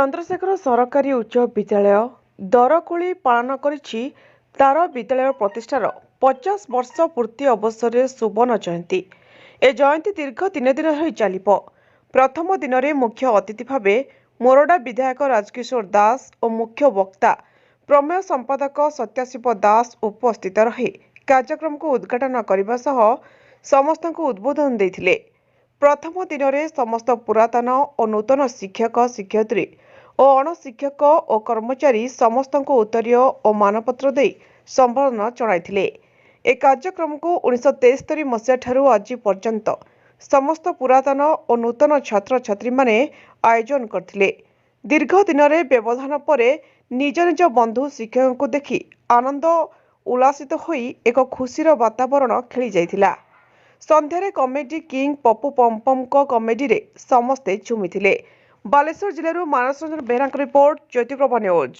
ଚନ୍ଦ୍ରଶେଖର ସରକାରୀ ଉଚ୍ଚ ବିଦ୍ୟାଳୟ ଦରକୋଳି ପାଳନ କରିଛି ତାର ବିଦ୍ୟାଳୟ ପ୍ରତିଷ୍ଠାର 50 ବର୍ଷ ପୂର୍ତ୍ତି ଅବସରରେ ସୁବର୍ଣ୍ଣ ଜୟନ୍ତୀ। ଏ ଜୟନ୍ତୀ ଦୀର୍ଘ 3 ଦିନ ଧରି ଚାଲିବ। ପ୍ରଥମ ଦିନରେ ମୁଖ୍ୟ ଅତିଥି ଭାବେ ମୋରଡା ବିଧାୟକ ରାଜକିଶୋର ଦାସ ଓ ମୁଖ୍ୟ ବକ୍ତା ପ୍ରମେୟ ସମ୍ପାଦକ ସତ୍ୟଶିବ ଦାସ ଉପସ୍ଥିତ ରହି କାର୍ଯ୍ୟକ୍ରମକୁ ଉଦ୍ଘାଟନ କରିବା ସହ ସମସ୍ତଙ୍କୁ ଉଦ୍ବୋଧନ ଦେଇଥିଲେ। ପ୍ରଥମ ଦିନରେ ସମସ୍ତ ପୁରାତନ ଓ ନୂତନ ଶିକ୍ଷକ ଶିକ୍ଷୟିତ୍ରୀ ଓ ଅଣଶିକ୍ଷକ ଓ କର୍ମଚାରୀ ସମସ୍ତଙ୍କୁ ଉତ୍ତରୀୟ ଓ ମାନପତ୍ର ଦେଇ ସମ୍ବର୍ଦ୍ଧନା ଜଣାଇଥିଲେ। ଏ କାର୍ଯ୍ୟକ୍ରମକୁ 1973 ମସିହାଠାରୁ ଆଜି ପର୍ଯ୍ୟନ୍ତ ସମସ୍ତ ପୁରାତନ ଓ ନୂତନ ଛାତ୍ରଛାତ୍ରୀମାନେ ଆୟୋଜନ କରିଥିଲେ। ଦୀର୍ଘ ଦିନରେ ବ୍ୟବଧାନ ପରେ ନିଜ ନିଜ ବନ୍ଧୁ ଶିକ୍ଷକଙ୍କୁ ଦେଖି ଆନନ୍ଦ ଉଲ୍ଲାସିତ ହୋଇ ଏକ ଖୁସିର ବାତାବରଣ ଖେଳି ଯାଇଥିଲା। ସନ୍ଧ୍ୟାରେ କମେଡି କିଙ୍ଗ ପପୁ ପମ୍ପମଙ୍କ କମେଡିରେ ସମସ୍ତେ ଝୁମିଥିଲେ। ବାଲେଶ୍ୱର ଜିଲ୍ଲାରୁ ମାନସ ରଞ୍ଜନ ବେହେରାଙ୍କ ରିପୋର୍ଟ, ଜ୍ୟୋତିପ୍ରଭା ନ୍ୟୁଜ୍।